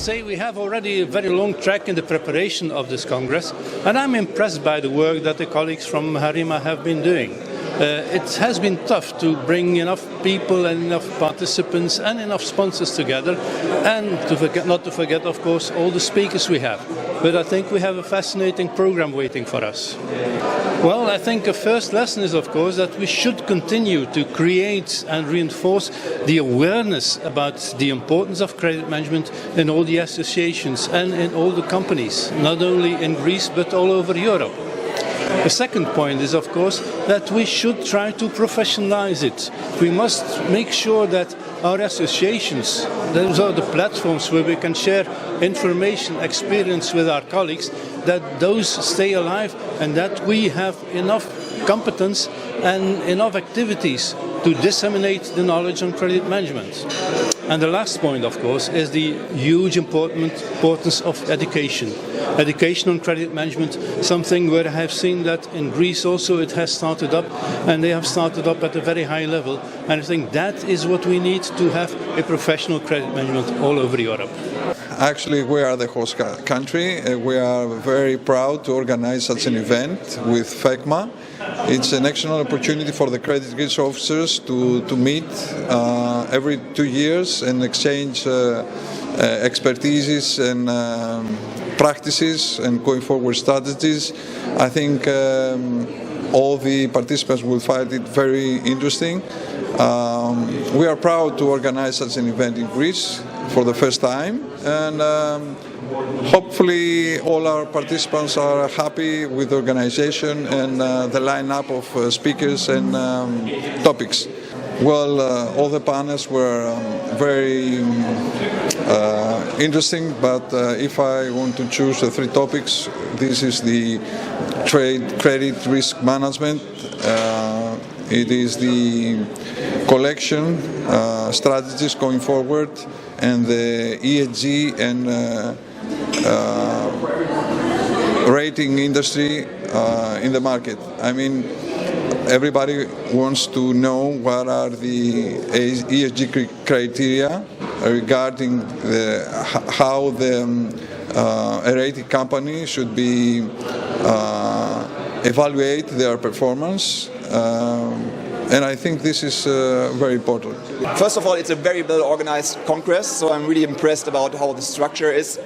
say we have already a very long track in the preparation of this Congress, and I'm impressed by the work that the colleagues from HARIMA have been doing. It has been tough to bring enough people and enough participants and enough sponsors together, and not to forget, of course, all the speakers we have. But I think we have a fascinating program waiting for us. Well, I think the first lesson is, of course, that we should continue to create and reinforce the awareness about the importance of credit management in all the associations and in all the companies, not only in Greece but all over Europe. The second point is, of course, that we should try to professionalize it. We must make sure that our associations, those are the platforms where we can share information, experience with our colleagues, that those stay alive and that we have enough competence and enough activities to disseminate the knowledge on credit management. And the last point, of course, is the huge importance of education. Education on credit management, something where I have seen that in Greece also it has started up, and they have started up at a very high level. And I think that is what we need to have a professional credit management all over Europe. Actually, we are the host country. We are very proud to organize such an event with FECMA. It's an excellent opportunity for the credit risk officers to meet every 2 years and exchange expertises and practices and going forward strategies. I think all the participants will find it very interesting. We are proud to organize such an event in Greece for the first time, and hopefully all our participants are happy with the organization and the lineup of speakers and topics. Well, all the panels were very interesting, but if I want to choose the 3 topics, this is the credit risk management, it is the collection strategies going forward, and the ESG and rating industry in the market. I mean, everybody wants to know what are the ESG criteria regarding how a rating company should be evaluate their performance. And I think this is very important. First of all, it's a very well organized Congress, so I'm really impressed about how the structure is.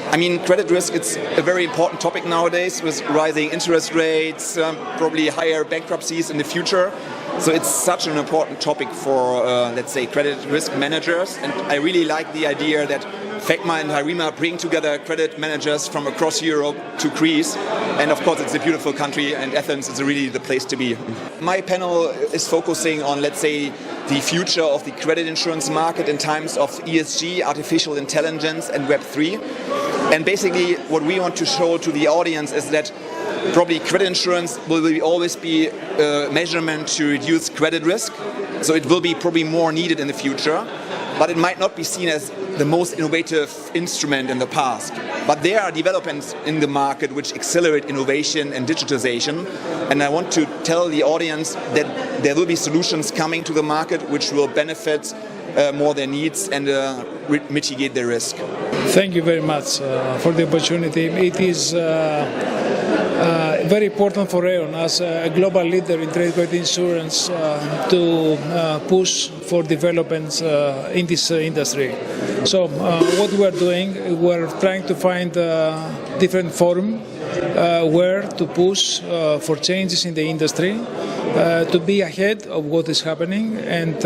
I mean, credit risk, it's a very important topic nowadays with rising interest rates, probably higher bankruptcies in the future. So it's such an important topic for, let's say, credit risk managers. And I really like the idea that FECMA and HARIMA bring together credit managers from across Europe to Greece. And of course, it's a beautiful country, and Athens is really the place to be. My panel is focusing on, let's say, the future of the credit insurance market in times of ESG, artificial intelligence, and Web3. And basically, what we want to show to the audience is that probably credit insurance will always be a measurement to reduce credit risk. So it will be probably more needed in the future, but it might not be seen as the most innovative instrument in the past. But there are developments in the market which accelerate innovation and digitization. And I want to tell the audience that there will be solutions coming to the market which will benefit more their needs and mitigate their risk. Thank you very much for the opportunity. It is very important for Aon as a global leader in trade credit insurance to push for developments in this industry. So what we are doing, we are trying to find different forum where to push for changes in the industry, to be ahead of what is happening and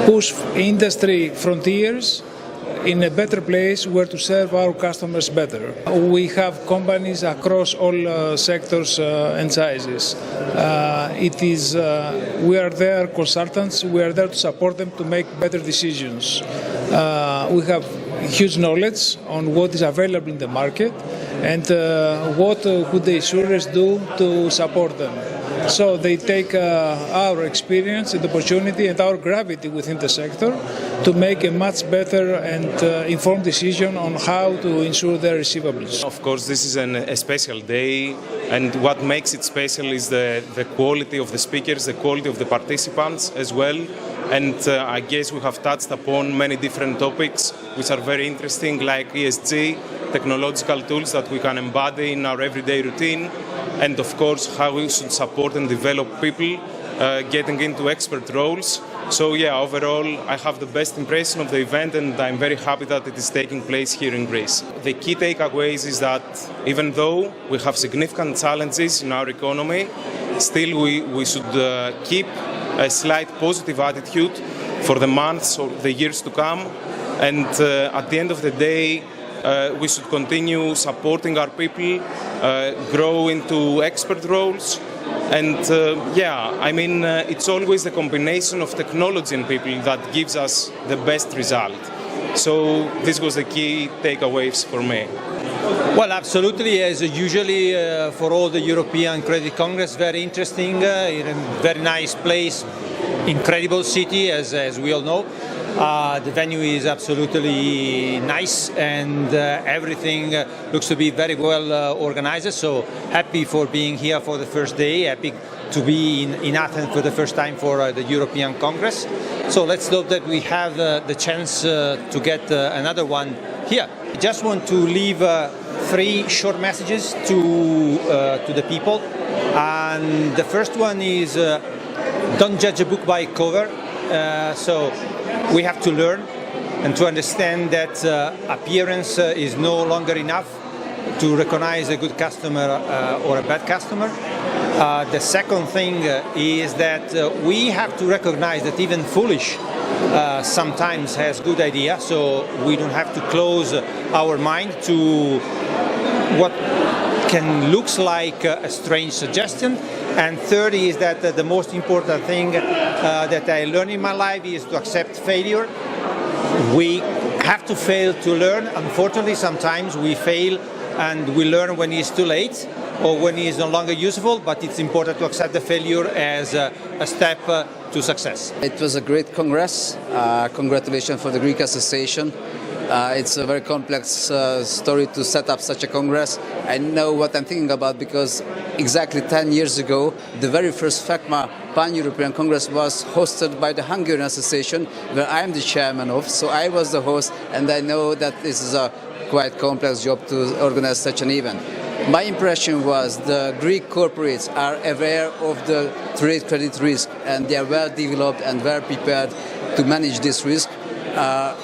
push industry frontiers in a better place where to serve our customers better. We have companies across all sectors and sizes. We are their consultants, we are there to support them to make better decisions. We have huge knowledge on what is available in the market and what could the insurers do to support them. So they take our experience and opportunity and our gravity within the sector to make a much better and informed decision on how to ensure their receivables. Of course, this is a special day, and what makes it special is the quality of the speakers, the quality of the participants as well. And I guess we have touched upon many different topics which are very interesting, like ESG, technological tools that we can embody in our everyday routine, and of course how we should support and develop people getting into expert roles. So yeah, overall I have the best impression of the event, and I'm very happy that it is taking place here in Greece. The key takeaways is that even though we have significant challenges in our economy, still we should keep a slight positive attitude for the months or the years to come, and at the end of the day we should continue supporting our people, grow into expert roles, and it's always the combination of technology and people that gives us the best result. So this was the key takeaways for me. Well, absolutely, as usually for all the European Credit Congress, very interesting, in a very nice place, incredible city, as we all know. The venue is absolutely nice, and everything looks to be very well organized. So happy for being here for the first day, happy to be in Athens for the first time for the European Congress. So let's hope that we have the chance to get another one here. I just want to leave 3 short messages to the people. And the first one is don't judge a book by cover. So we have to learn and to understand that appearance is no longer enough to recognize a good customer or a bad customer. The second thing is that we have to recognize that even foolish sometimes has good idea, so we don't have to close our mind to what can looks like a strange suggestion. And third is that the most important thing that I learned in my life is to accept failure. We have to fail to learn. Unfortunately, sometimes we fail and we learn when it's too late or when it's no longer useful, but it's important to accept the failure as a step to success. It was a great congress. Congratulations for the Greek Association. It's a very complex story to set up such a congress. I know what I'm thinking about because exactly 10 years ago, the very first FECMA Pan-European Congress was hosted by the Hungarian Association, where I am the chairman of. So I was the host, and I know that this is a quite complex job to organize such an event. My impression was the Greek corporates are aware of the trade credit risk, and they are well developed and well prepared to manage this risk.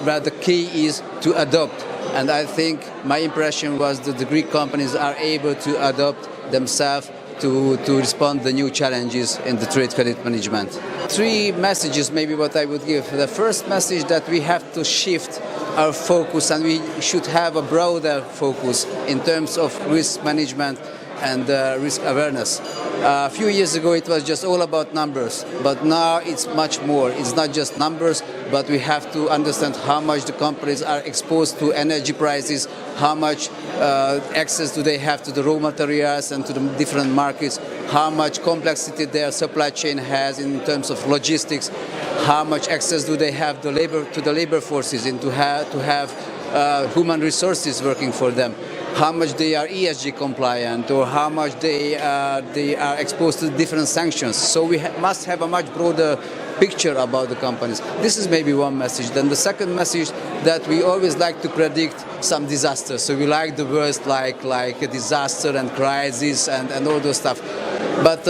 Where the key is to adopt, and I think my impression was that the Greek companies are able to adopt themselves to respond to the new challenges in the trade credit management. 3 messages maybe what I would give. The first message that we have to shift our focus, and we should have a broader focus in terms of risk management and risk awareness. A few years ago it was just all about numbers, but now it's much more. It's not just numbers, but we have to understand how much the companies are exposed to energy prices, how much access do they have to the raw materials and to the different markets, how much complexity their supply chain has in terms of logistics, how much access do they have to the labor forces and to have human resources working for them, how much they are ESG compliant, or how much they are exposed to different sanctions. So we must have a much broader picture about the companies. This is maybe one message. Then the second message, that we always like to predict some disaster. So we like the worst, like a disaster and crisis and all those stuff. But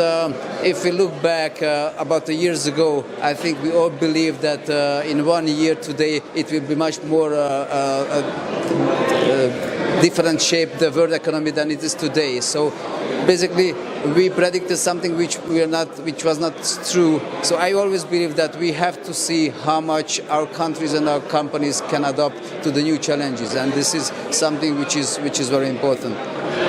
if we look back about 2 years ago, I think we all believe that in 1 year today it will be much more different shape the world economy than it is today. So basically we predicted something which was not true. So I always believe that we have to see how much our countries and our companies can adapt to the new challenges, and this is something which is very important.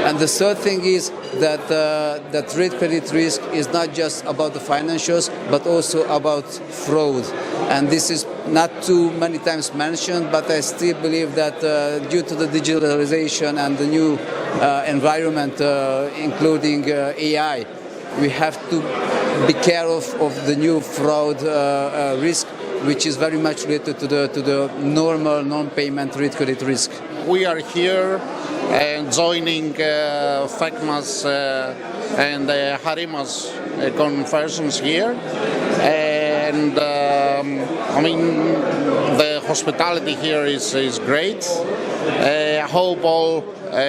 And the third thing is that that trade credit risk is not just about the financials, but also about fraud. And this is not too many times mentioned, but I still believe that due to the digitalization and the new environment, including AI, we have to be careful of the new fraud risk, which is very much related to the normal non-payment credit risk. We are here joining FECMA's and Harima's conferences here, and I mean the hospitality here is great. I hope all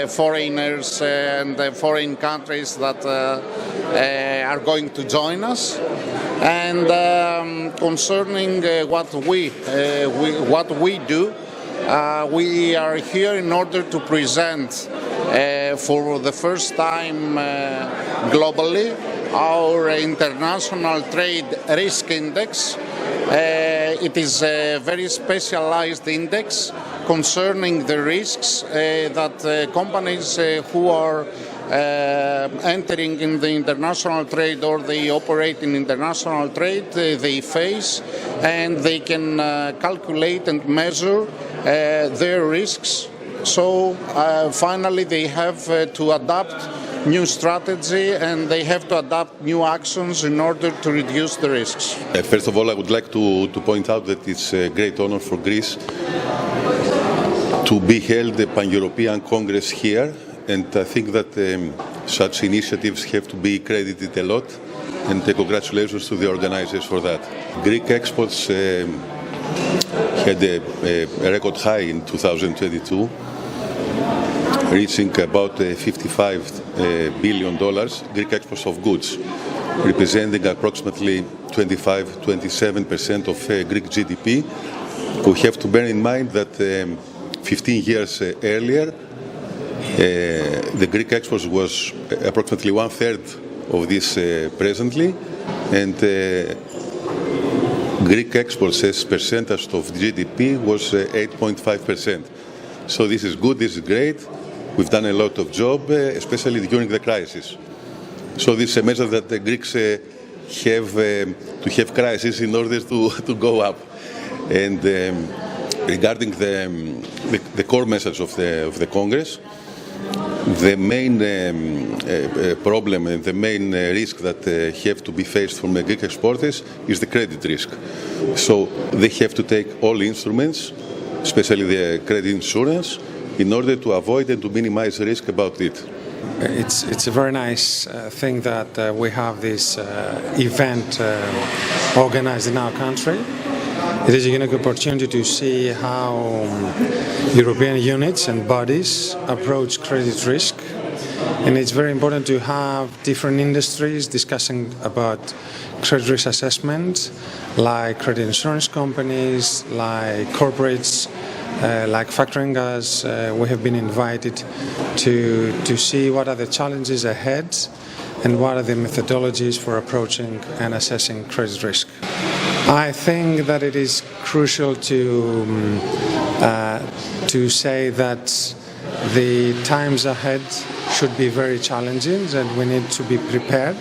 foreigners and foreign countries that are going to join us. And concerning what we do, we are here in order to present for the first time globally our International Trade Risk Index. It is a very specialized index concerning the risks that companies who are entering in the international trade or they operate in international trade, they face, and they can calculate and measure their risks. So finally they have to adapt new strategy and they have to adapt new actions in order to reduce the risks. First of all, I would like to point out that it's a great honor for Greece to be held a Pan-European Congress here, and I think that such initiatives have to be credited a lot, and congratulations to the organizers for that. Greek exports had a record high in 2022, reaching about $55 billion, Greek exports of goods, representing approximately 25-27% of Greek GDP. We have to bear in mind that 15 years earlier, the Greek exports was approximately 1/3 of this presently, and Greek exports as percentage of GDP was 8.5%. So this is good, this is great. We've done a lot of job, especially during the crisis. So this is a measure that the Greeks have to have crisis in order to go up. And regarding the core message of the Congress, the main problem and the main risk that have to be faced from the Greek exporters is the credit risk. So they have to take all instruments, especially the credit insurance, in order to avoid and to minimize risk about it. It's a very nice thing that we have this event organized in our country. It is a unique opportunity to see how European units and bodies approach credit risk. And it's very important to have different industries discussing about credit risk assessment, like credit insurance companies, like corporates, like factoring us. We have been invited to see what are the challenges ahead and what are the methodologies for approaching and assessing credit risk. I think that it is crucial to say that the times ahead should be very challenging and we need to be prepared.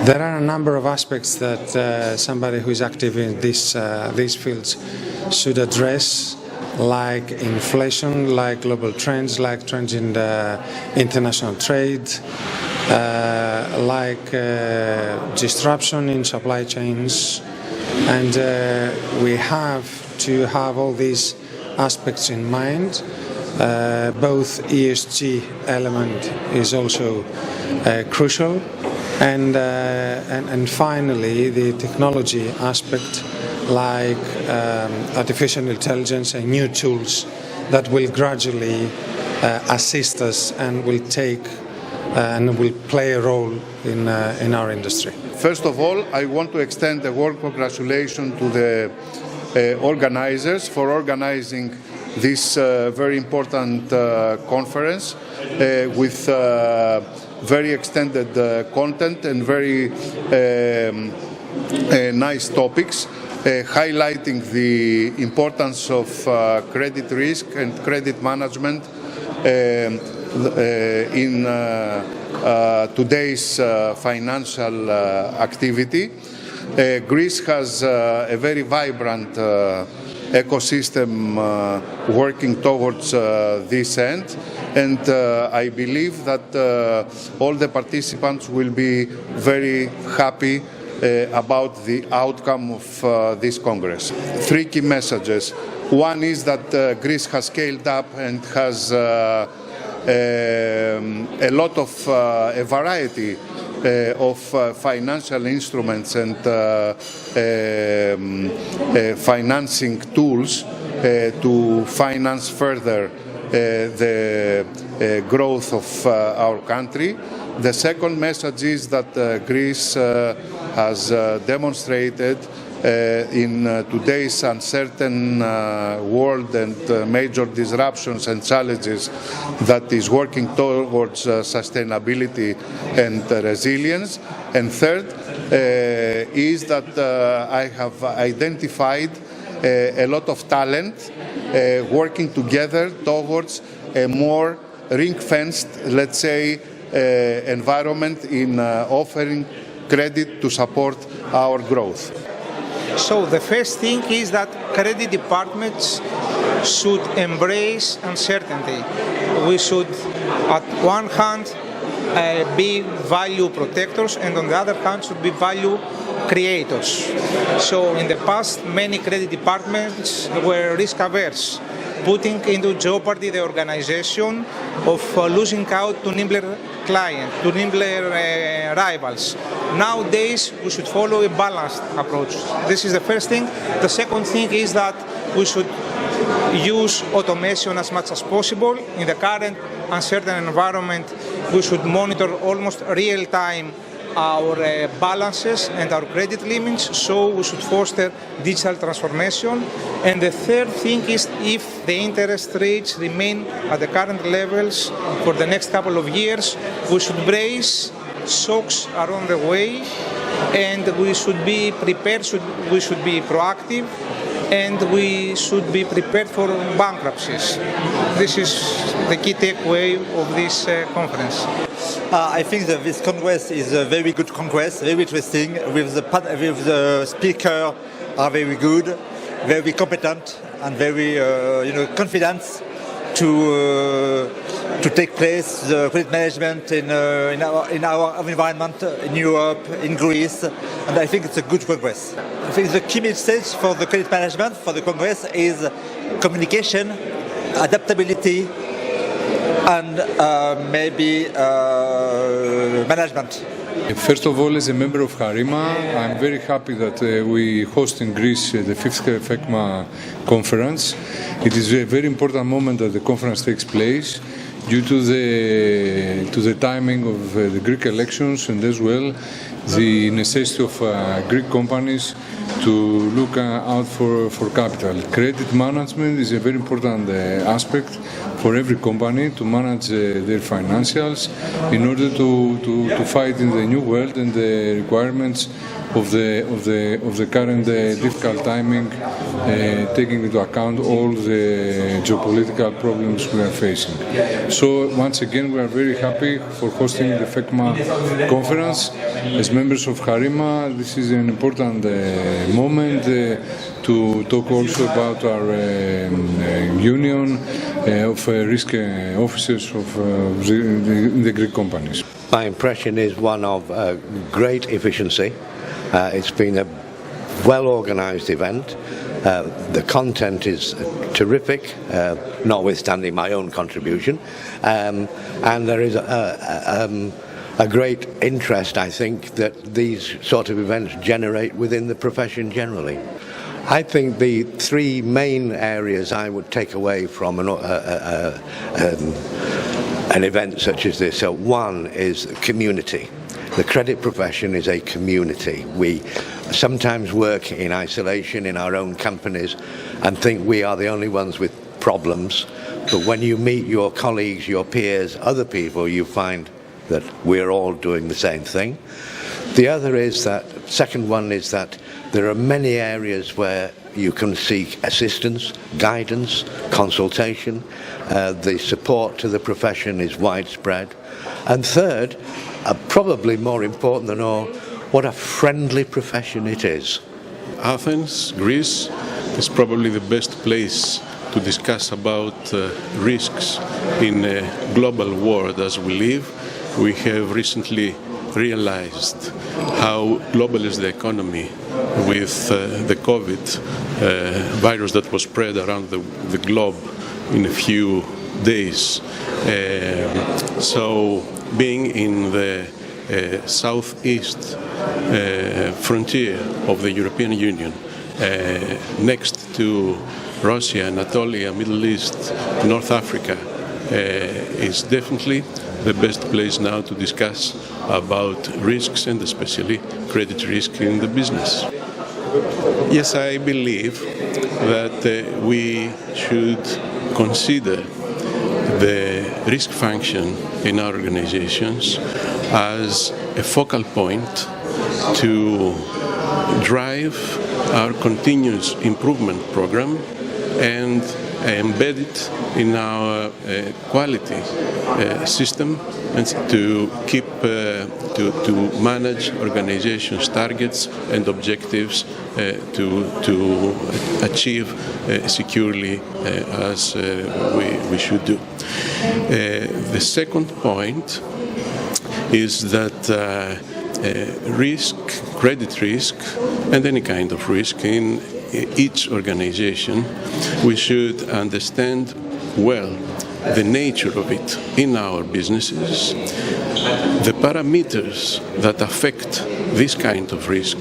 There are a number of aspects that somebody who is active in these fields should address, like inflation, like global trends, like trends in the international trade, like disruption in supply chains. And we have to have all these aspects in mind. Both ESG element is also crucial, and finally the technology aspect, like artificial intelligence and new tools that will gradually assist us and will take and will play a role in our industry. First of all, I want to extend a warm congratulations to the organizers for organizing this very important conference with very extended content and very nice topics, highlighting the importance of credit risk and credit management in today's financial activity. Greece has a very vibrant ecosystem working towards this end. And I believe that all the participants will be very happy about the outcome of this Congress. Three key messages. One is that Greece has scaled up and has a lot of a variety of financial instruments and financing tools to finance further the growth of our country. The second message is that Greece has demonstrated in today's uncertain world and major disruptions and challenges that is working towards sustainability and resilience. And third is that I have identified a lot of talent working together towards a more ring-fenced, let's say, environment in offering credit to support our growth. So the first thing is that credit departments should embrace uncertainty. We should, at one hand, be value protectors, and on the other hand, should be value creators. So in the past, many credit departments were risk averse, putting into jeopardy the organization of losing out to nimbler clients, to nimbler rivals. Nowadays, we should follow a balanced approach. This is the first thing. The second thing is that we should use automation as much as possible. In the current uncertain environment, we should monitor almost real-time our balances and our credit limits, so we should foster digital transformation. And the third thing is, if the interest rates remain at the current levels for the next couple of years, we should brace shocks are on the way, and we should be prepared, we should be proactive, and we should be prepared for bankruptcies. This is the key takeaway of this conference. I think that this Congress is a very good Congress, very interesting, with the speaker are very good, very competent, and very confident to take place the credit management in our environment, in Europe, in Greece, and I think it's a good Congress. I think the key message for the credit management for the Congress is communication, adaptability, and maybe management. First of all, as a member of Harima, I'm very happy that we host in Greece the 5th FECMA conference. It is a very important moment that the conference takes place due to the timing of the Greek elections, and as well the necessity of Greek companies to look out for capital. Credit management is a very important aspect for every company to manage their financials in order to fight in the new world and the requirements of the current difficult timing, taking into account all the geopolitical problems we are facing. So once again, we are very happy for hosting the FECMA conference. As members of Harima, this is an important moment to talk also about our union of risk officers of the Greek companies. My impression is one of great efficiency. It's been a well-organized event. The content is terrific, notwithstanding my own contribution, and there is a great interest, I think, that these sort of events generate within the profession generally. I think the three main areas I would take away from an event such as this. So one is community. The credit profession is a community. We sometimes work in isolation in our own companies and think we are the only ones with problems. But when you meet your colleagues, your peers, other people, you find that we're all doing the same thing. The other is that, second one is that there are many areas where you can seek assistance, guidance, consultation. The support to the profession is widespread. And third, probably more important than all, what a friendly profession it is. Athens, Greece, is probably the best place to discuss about risks in a global world as we live. We have recently realized how global is the economy with the COVID virus that was spread around the globe in a few days. So being in the southeast frontier of the European Union, next to Russia, Anatolia, Middle East, North Africa, is definitely the best place now to discuss about risks and especially credit risk in the business. Yes, I believe that we should consider the risk function in our organizations as a focal point to drive our continuous improvement program and embed it in our quality system and to keep to manage organizations' targets and objectives to achieve securely as we should do. The second point is that risk, credit risk, and any kind of risk in each organization, we should understand well the nature of it in our businesses, the parameters that affect this kind of risk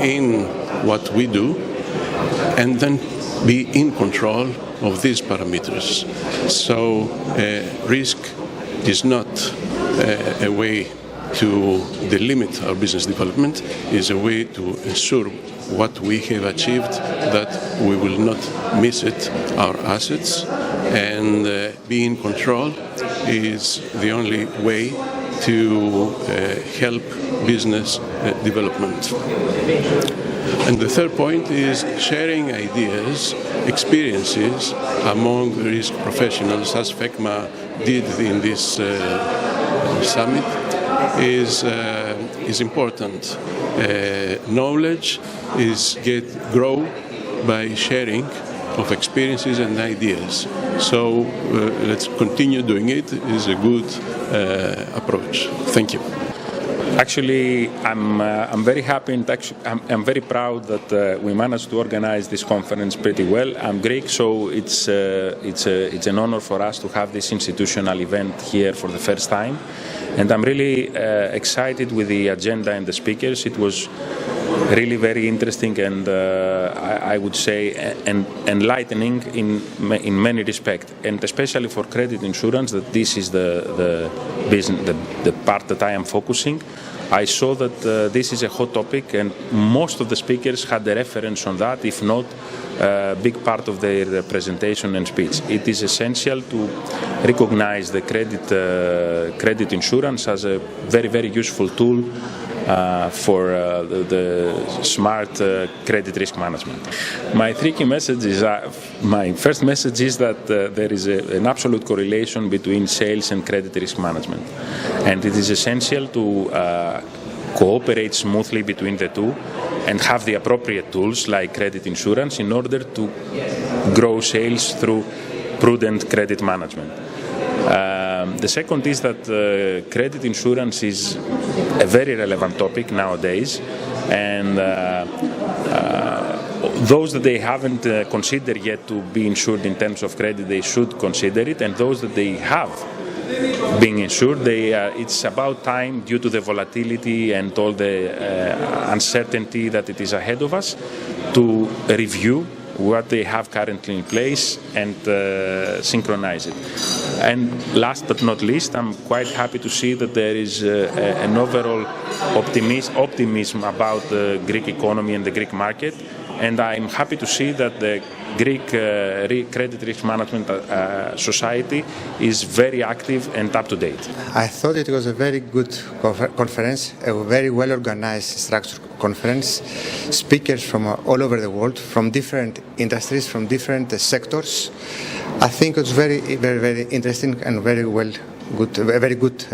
in what we do, and then be in control of these parameters. So risk is not a way to delimit our business development, is a way to ensure what we have achieved, that we will not miss it, our assets, and be in control is the only way to help business development. And the third point is sharing ideas, experiences among risk professionals, as FECMA did in this summit, is important. Knowledge is grow by sharing of experiences and ideas. So let's continue doing it. It is a good approach. Thank you. Actually, I'm very happy and I'm very proud that we managed to organize this conference pretty well. I'm Greek, so it's an honor for us to have this institutional event here for the first time. And I'm really excited with the agenda and the speakers. It was really very interesting and I would say enlightening in many respects, and especially for credit insurance, that this is the business, the part that I am focusing. I saw that this is a hot topic, and most of the speakers had a reference on that, if not a big part of their presentation and speech. It is essential to recognize the credit insurance as a very, very useful tool for the smart credit risk management. My three key messages are, my first message is that there is an absolute correlation between sales and credit risk management, and it is essential to cooperate smoothly between the two and have the appropriate tools like credit insurance in order to grow sales through prudent credit management. The second is that credit insurance is a very relevant topic nowadays, and those that they haven't considered yet to be insured in terms of credit, they should consider it, and those that they have being insured, it's about time, due to the volatility and all the uncertainty that it is ahead of us, to review what they have currently in place and synchronize it. And last but not least, I'm quite happy to see that there is an overall optimism about the Greek economy and the Greek market, and I'm happy to see that the Greek Credit Risk Management Society is very active and up to date. I thought it was a very good conference, a very well organized, structured conference. Speakers from all over the world, from different industries, from different sectors. I think it was very, very, very interesting and a very good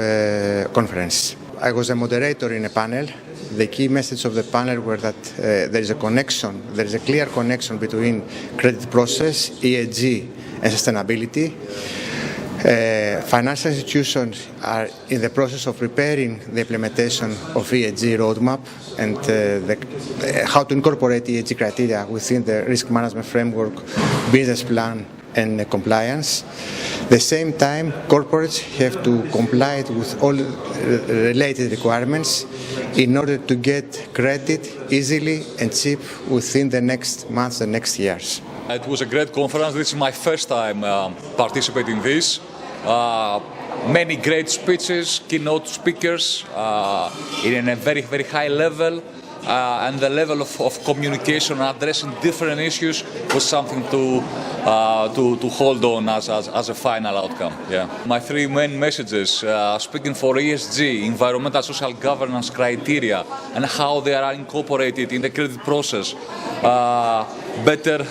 conference. I was a moderator in a panel the key message of the panel were that there is a connection, there is a clear connection between credit process, ESG, and sustainability. Financial institutions are in the process of preparing the implementation of ESG roadmap and how to incorporate ESG criteria within the risk management framework, business plan, and compliance. At the same time, corporates have to comply with all related requirements in order to get credit easily and cheap within the next months and next years. It was a great conference. This is my first time participating in this. Many great speeches, keynote speakers in a very, very high level. And the level of communication and addressing different issues was something to hold on as a final outcome. Yeah. My three main messages, speaking for ESG, environmental social governance criteria, and how they are incorporated in the credit process. Better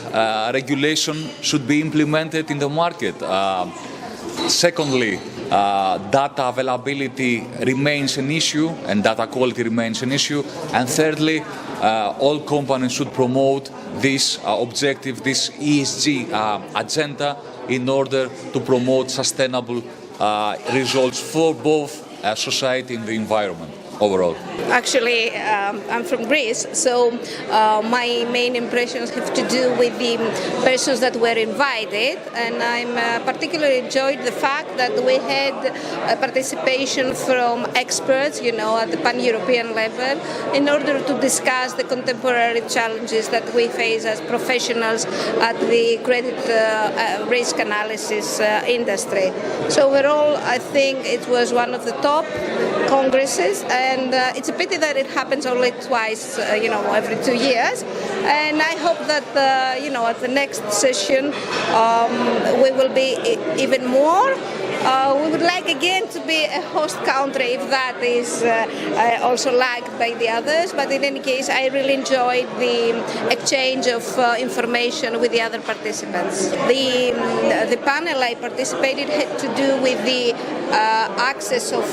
regulation should be implemented in the market. Secondly, data availability remains an issue and data quality remains an issue. And thirdly, all companies should promote this objective, this ESG agenda in order to promote sustainable results for both society and the environment overall. Actually, I'm from Greece, so my main impressions have to do with the persons that were invited, and I'm particularly enjoyed the fact that we had participation from experts, you know, at the pan-European level, in order to discuss the contemporary challenges that we face as professionals at the credit risk analysis industry. So overall, I think it was one of the top congresses. And it's a pity that it happens only twice, every 2 years. And I hope that, at the next session, we will be even more. We would like again to be a host country if that is also liked by the others. But in any case, I really enjoyed the exchange of information with the other participants. The panel I participated had to do with the access of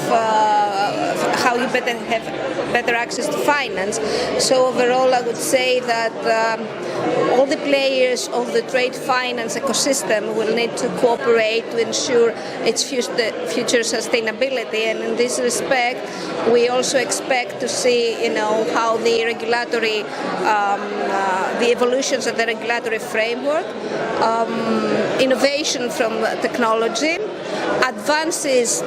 how you have better access to finance. So overall, I would say that all the players of the trade finance ecosystem will need to cooperate to ensure its future sustainability. And in this respect, we also expect to see, how the regulatory, the evolutions of the regulatory framework, innovation from technology, advances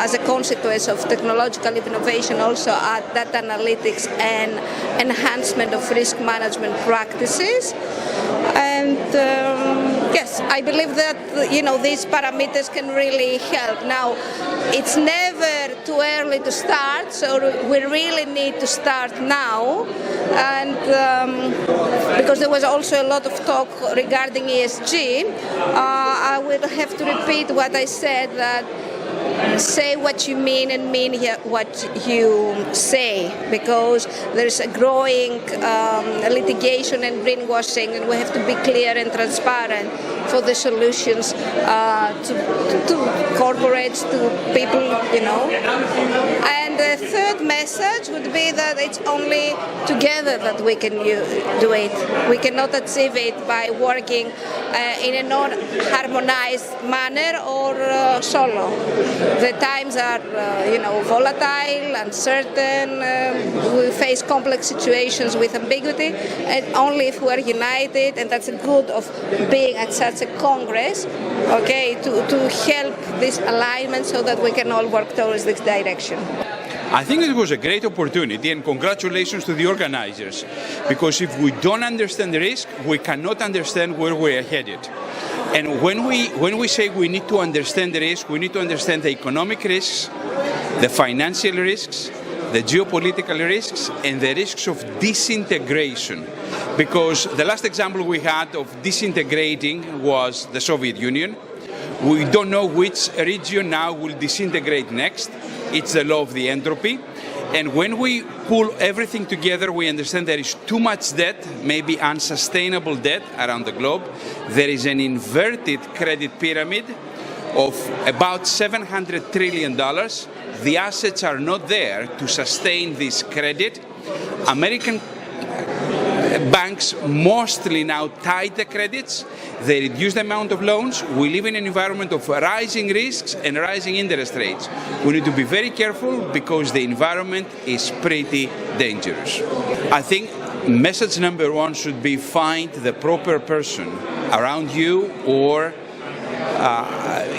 as a consequence of technological innovation also at data analytics and enhancement of risk management practices. And yes, I believe that these parameters can really help. Now, it's never too early to start, so we really need to start now. And because there was also a lot of talk regarding ESG, I will have to repeat what I said, that say what you mean and mean what you say, because there's a growing litigation and greenwashing, and we have to be clear and transparent for the solutions to corporates, to people, And the third message would be that it's only together that we can do it. We cannot achieve it by working in a non-harmonized manner or solo. The times are, volatile, uncertain. We face complex situations with ambiguity, and only if we are united, and that's the good of being at such a Congress, to help this alignment so that we can all work towards this direction. I think it was a great opportunity, and congratulations to the organizers, because if we don't understand the risk, we cannot understand where we are headed. And when we say we need to understand the risk, we need to understand the economic risks, the financial risks, the geopolitical risks, and the risks of disintegration. Because the last example we had of disintegrating was the Soviet Union. We don't know which region now will disintegrate next. It's the law of the entropy. And when we pull everything together, we understand there is too much debt, maybe unsustainable debt around the globe. There is an inverted credit pyramid of about $700 trillion, the assets are not there to sustain this credit, American banks mostly now tight the credits, they reduce the amount of loans. We live in an environment of rising risks and rising interest rates. We need to be very careful because the environment is pretty dangerous. I think message number one should be find the proper person around you or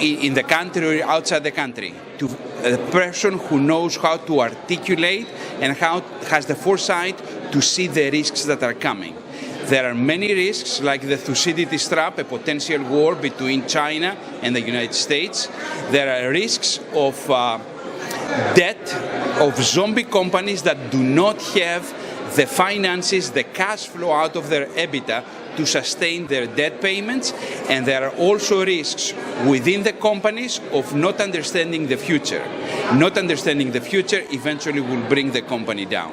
in the country or outside the country, to a person who knows how to articulate and how has the foresight to see the risks that are coming. There are many risks, like the Thucydides trap, a potential war between China and the United States. There are risks of debt, of zombie companies that do not have the finances, the cash flow out of their EBITDA to sustain their debt payments, and there are also risks within the companies of not understanding the future. Not understanding the future eventually will bring the company down.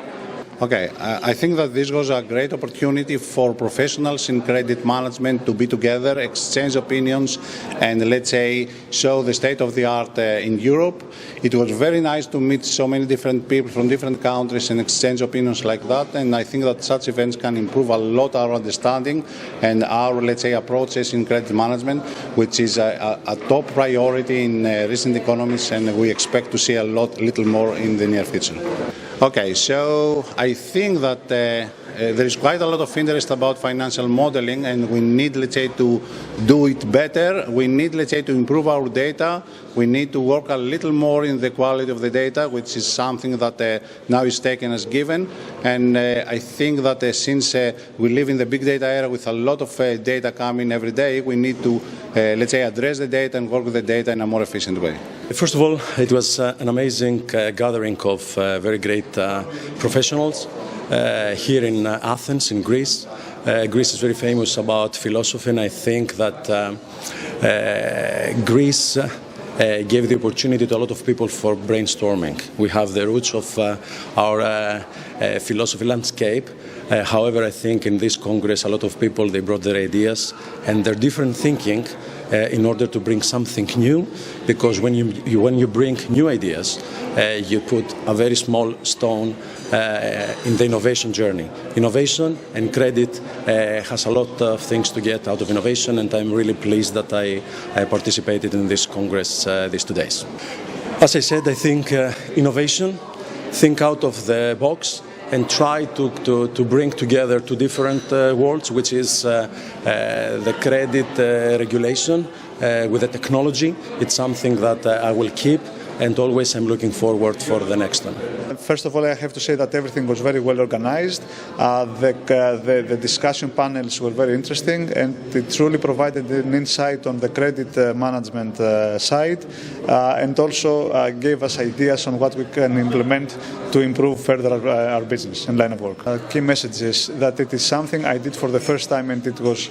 Okay, I think that this was a great opportunity for professionals in credit management to be together, exchange opinions, and let's say show the state of the art in Europe. It was very nice to meet so many different people from different countries and exchange opinions like that, and I think that such events can improve a lot our understanding and our, let's say, approaches in credit management, which is a top priority in recent economies, and we expect to see little more in the near future. Okay, so I think that there is quite a lot of interest about financial modeling, and we need, let's say, to do it better. We need, let's say, to improve our data. We need to work a little more in the quality of the data, which is something that now is taken as given. And I think that since we live in the big data era with a lot of data coming every day, we need to, let's say, address the data and work with the data in a more efficient way. First of all, it was an amazing gathering of very great professionals here in Athens, in Greece. Greece is very famous about philosophy, and I think that Greece gave the opportunity to a lot of people for brainstorming. We have the roots of our philosophy landscape. However, I think in this Congress a lot of people, they brought their ideas and their different thinking in order to bring something new, because when you bring new ideas, you put a very small stone in the innovation journey. Innovation and credit has a lot of things to get out of innovation, and I'm really pleased that I participated in this Congress these 2 days. As I said, I think innovation, think out of the box, and try to bring together two different worlds, which is the credit regulation with the technology. It's something that I will keep, and always I'm looking forward for the next one. First of all, I have to say that everything was very well organized. The discussion panels were very interesting, and it truly provided an insight on the credit management side, and also gave us ideas on what we can implement to improve further our business and line of work. Key message is that it is something I did for the first time, and it was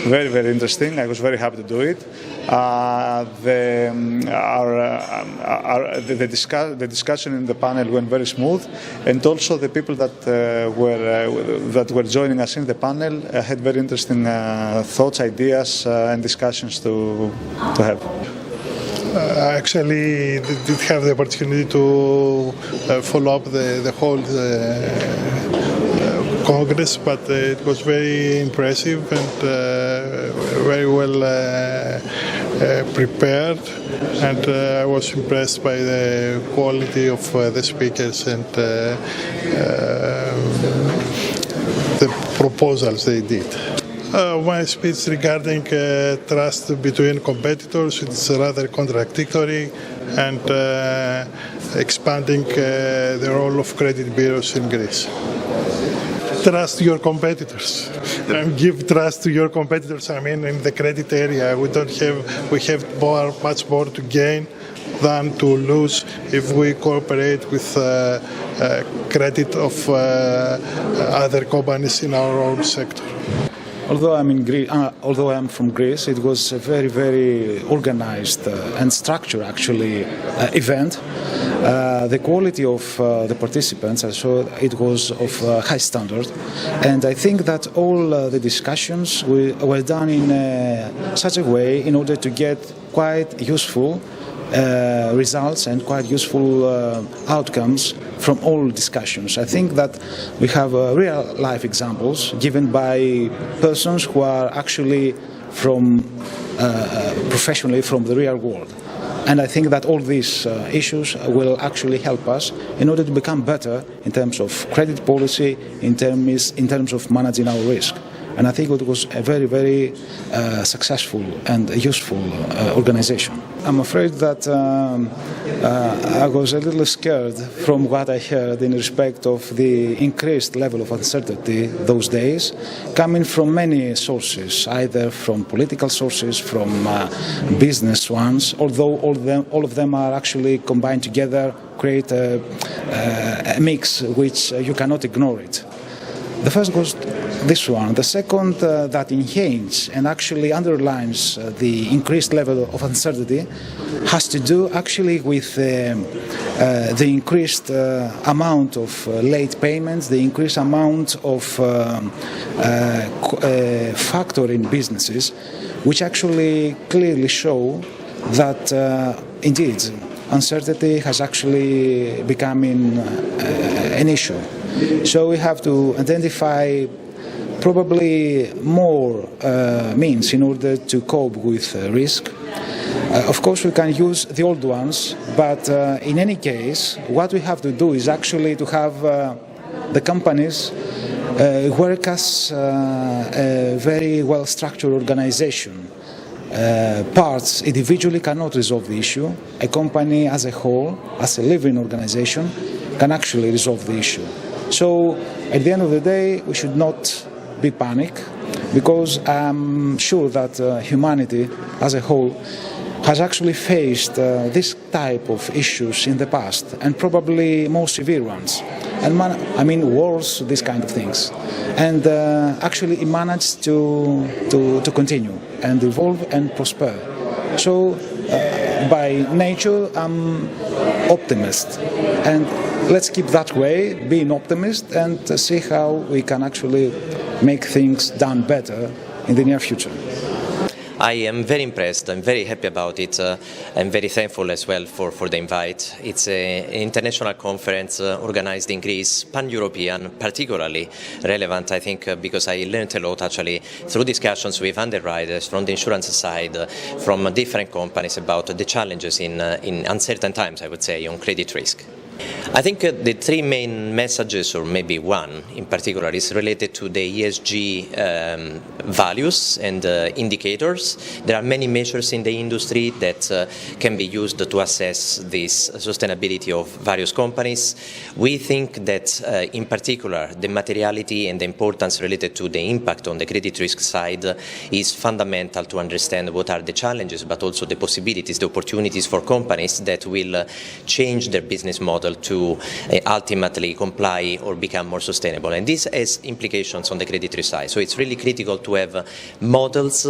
very, very interesting. I was very happy to do it. The discussion in the panel went very smooth, and also the people that were joining us in the panel had very interesting thoughts, ideas, and discussions to have. I actually did have the opportunity to follow up the whole Congress, but it was very impressive and very well prepared, and I was impressed by the quality of the speakers and the proposals they did. My speech regarding trust between competitors, it's rather contradictory, and expanding the role of credit bureaus in Greece. Trust your competitors and give trust to your competitors. I mean, in the credit area, we have much more to gain than to lose if we cooperate with credit of other companies in our own sector. Although I'm from Greece, it was a very, very organized and structured, actually, event. The quality of the participants, I saw it was of high standard, and I think that all the discussions were done in such a way in order to get quite useful results and quite useful outcomes from all discussions. I think that we have real life examples given by persons who are actually from professionally from the real world. And I think that all these issues will actually help us in order to become better in terms of credit policy, in terms of managing our risk. And I think it was a very, very successful and useful organization. I'm afraid that I was a little scared from what I heard in respect of the increased level of uncertainty those days, coming from many sources, either from political sources, from business ones, although all of them are actually combined together, create a mix which you cannot ignore it. The first was this one. The second that enhances and actually underlines the increased level of uncertainty has to do actually with the increased amount of late payments, the increased amount of factoring businesses, which actually clearly show that indeed uncertainty has actually become an issue. So we have to identify probably more means in order to cope with risk. Of course, we can use the old ones, but in any case, what we have to do is actually to have the companies work as a very well-structured organization. Parts individually cannot resolve the issue. A company as a whole, as a living organization, can actually resolve the issue. So at the end of the day, we should not be panicked, because I'm sure that humanity as a whole has actually faced this type of issues in the past, and probably more severe ones. And wars, these kind of things. And actually it managed to continue and evolve and prosper. So by nature, I'm optimist. And let's keep that way, being optimist, and see how we can actually make things done better in the near future. I am very impressed. I'm very happy about it. I'm very thankful as well for the invite. It's an international conference organized in Greece, pan-European, particularly relevant, I think, because I learned a lot actually through discussions with underwriters from the insurance side, from different companies about the challenges in uncertain times, I would say, on credit risk. I think the three main messages, or maybe one in particular, is related to the ESG values and indicators. There are many measures in the industry that can be used to assess this sustainability of various companies. We think that in particular the materiality and the importance related to the impact on the credit risk side is fundamental to understand what are the challenges, but also the possibilities, the opportunities for companies that will change their business model to ultimately comply or become more sustainable. And this has implications on the credit risk side. So it's really critical to have models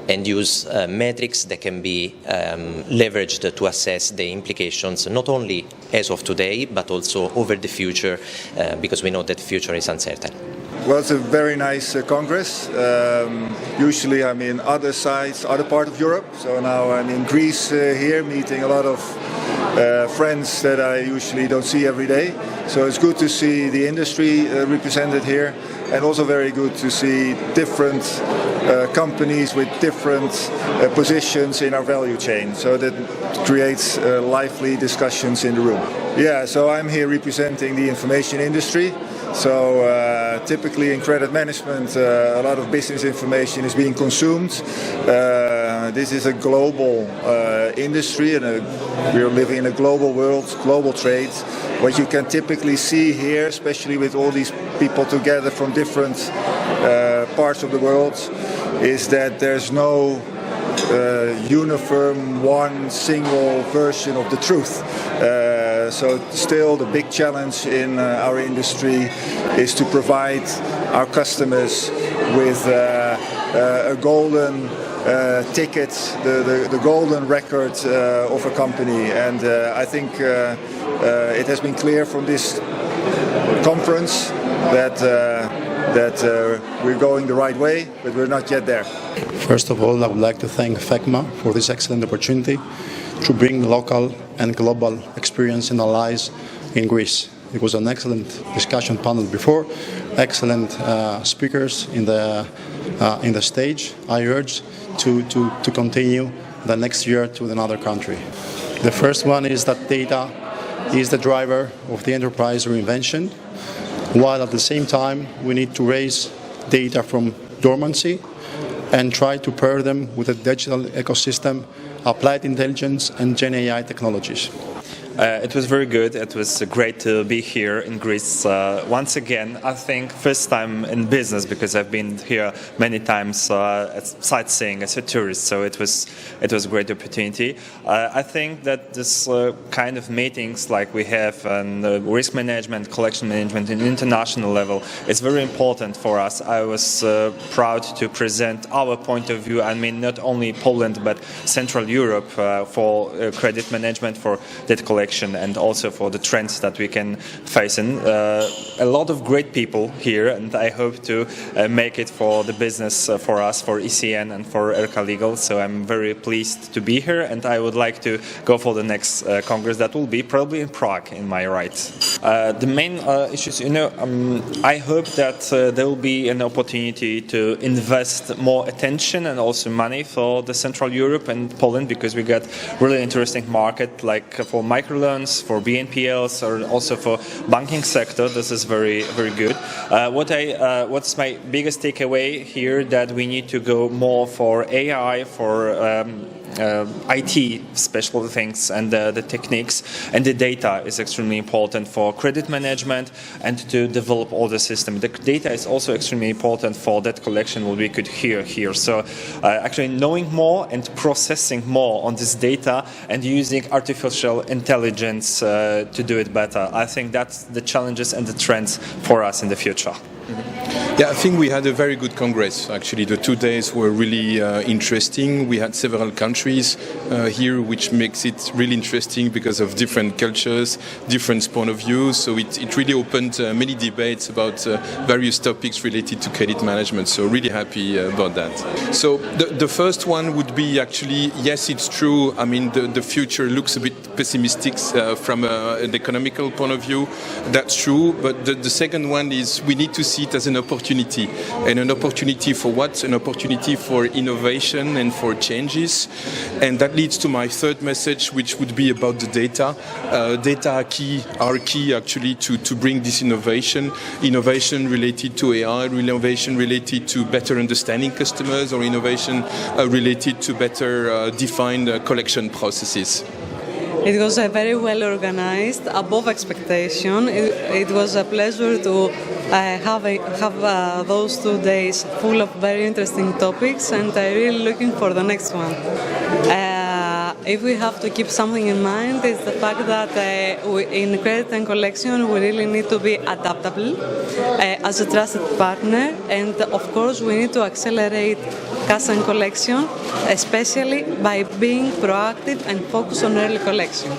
and use metrics that can be leveraged to assess the implications, not only as of today, but also over the future, because we know that the future is uncertain. Well, it's a very nice Congress. Usually I'm in other part of Europe. So now I'm in Greece here, meeting a lot of friends that I usually don't see every day. So it's good to see the industry represented here, and also very good to see different companies with different positions in our value chain. So that creates lively discussions in the room. Yeah, so I'm here representing the information industry. So typically in credit management, a lot of business information is being consumed. This is a global industry, and we are living in a global world, global trade. What you can typically see here, especially with all these people together from different parts of the world, is that there's no uniform, one single version of the truth. So still the big challenge in our industry is to provide our customers with a golden ticket, the golden record of a company. And I think it has been clear from this conference that that we're going the right way, but we're not yet there. First of all, I would like to thank FECMA for this excellent opportunity to bring local and global experience and allies in Greece. It was an excellent discussion panel before, excellent speakers in the stage. I urge to continue the next year to another country. The first one is that data is the driver of the enterprise reinvention, while at the same time we need to raise data from dormancy and try to pair them with a digital ecosystem, applied intelligence and Gen AI technologies. It was very good. It was great to be here in Greece once again. I think first time in business, because I've been here many times sightseeing as a tourist. So it was a great opportunity. I think that this kind of meetings like we have on risk management, collection management, in international level is very important for us. I was proud to present our point of view. I mean, not only Poland but Central Europe for credit management, for debt collection, and also for the trends that we can face in. A lot of great people here, and I hope to make it for the business for us, for ECN and for ERKA Legal. So I'm very pleased to be here, and I would like to go for the next Congress that will be probably in Prague, in my right. The main issues, I hope that there will be an opportunity to invest more attention and also money for the Central Europe and Poland, because we got really interesting market like for microloans, for BNPLs, or also for banking sector. This is very, very good. What's my biggest takeaway here, that we need to go more for AI, for IT special things, and the techniques, and the data is extremely important for credit management and to develop all the system. The data is also extremely important for debt collection, what we could hear here. So actually knowing more and processing more on this data and using artificial intelligence to do it better. I think that's the challenges and the trends for us in the future. Yeah, I think we had a very good Congress. Actually, the 2 days were really interesting. We had several countries here, which makes it really interesting because of different cultures, different point of view. So it really opened many debates about various topics related to credit management. So really happy about that. So the first one would be actually, yes, it's true. I mean, the future looks a bit pessimistic from an economical point of view. That's true. But the second one is we need to see it as an opportunity. And an opportunity for what? An opportunity for innovation and for changes. And that leads to my third message, which would be about the data. Data are key actually to bring this innovation related to AI, innovation related to better understanding customers, or innovation related to better defined collection processes. It was very well organized, above expectation. It was a pleasure to have those 2 days full of very interesting topics, and I'm really looking for the next one. If we have to keep something in mind, it's the fact that in credit and collection we really need to be adaptable as a trusted partner, and of course we need to accelerate cash and collection, especially by being proactive and focused on early collection.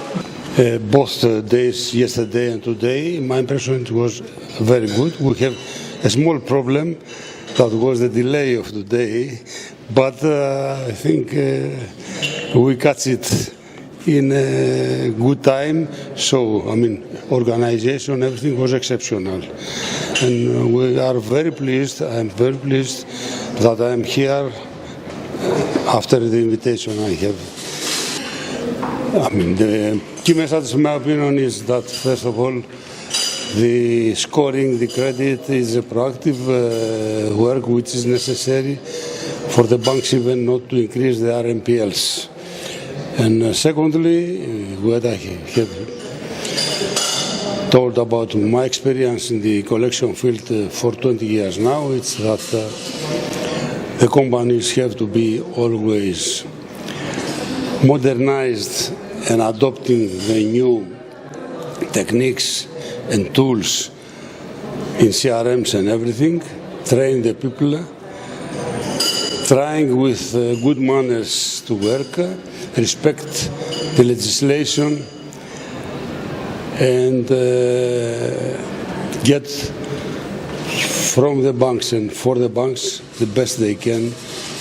Both days, yesterday and today, my impression was very good. We have a small problem, that was the delay of the day, but I think we catch it in a good time. So, I mean, organization, everything was exceptional. And we are very pleased, I'm very pleased that I'm here after the invitation I have. I mean, the key message, in my opinion, is that, first of all, the scoring, the credit is a proactive work which is necessary for the banks even not to increase their NPLs. And secondly, what I have told about my experience in the collection field for 20 years now, it's that the companies have to be always modernized and adopting the new techniques and tools in CRMs and everything, train the people, trying with good manners to work, respect the legislation, and get from the banks and for the banks the best they can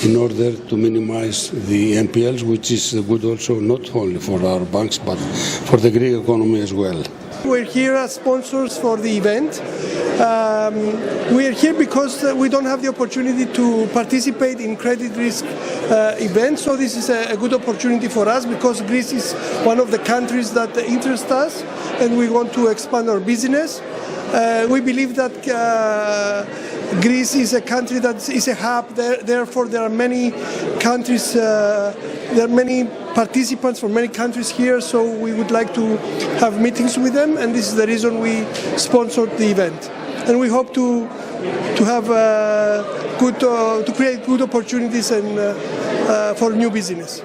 in order to minimize the NPLs, which is good also not only for our banks but for the Greek economy as well. We're here as sponsors for the event. We are here because we don't have the opportunity to participate in credit risk events, so this is a good opportunity for us because Greece is one of the countries that interest us and we want to expand our business. We believe that Greece is a country that is a hub, therefore there are many countries, there are many participants from many countries here, so we would like to have meetings with them, and this is the reason we sponsored the event. And we hope to have to create good opportunities and for new business.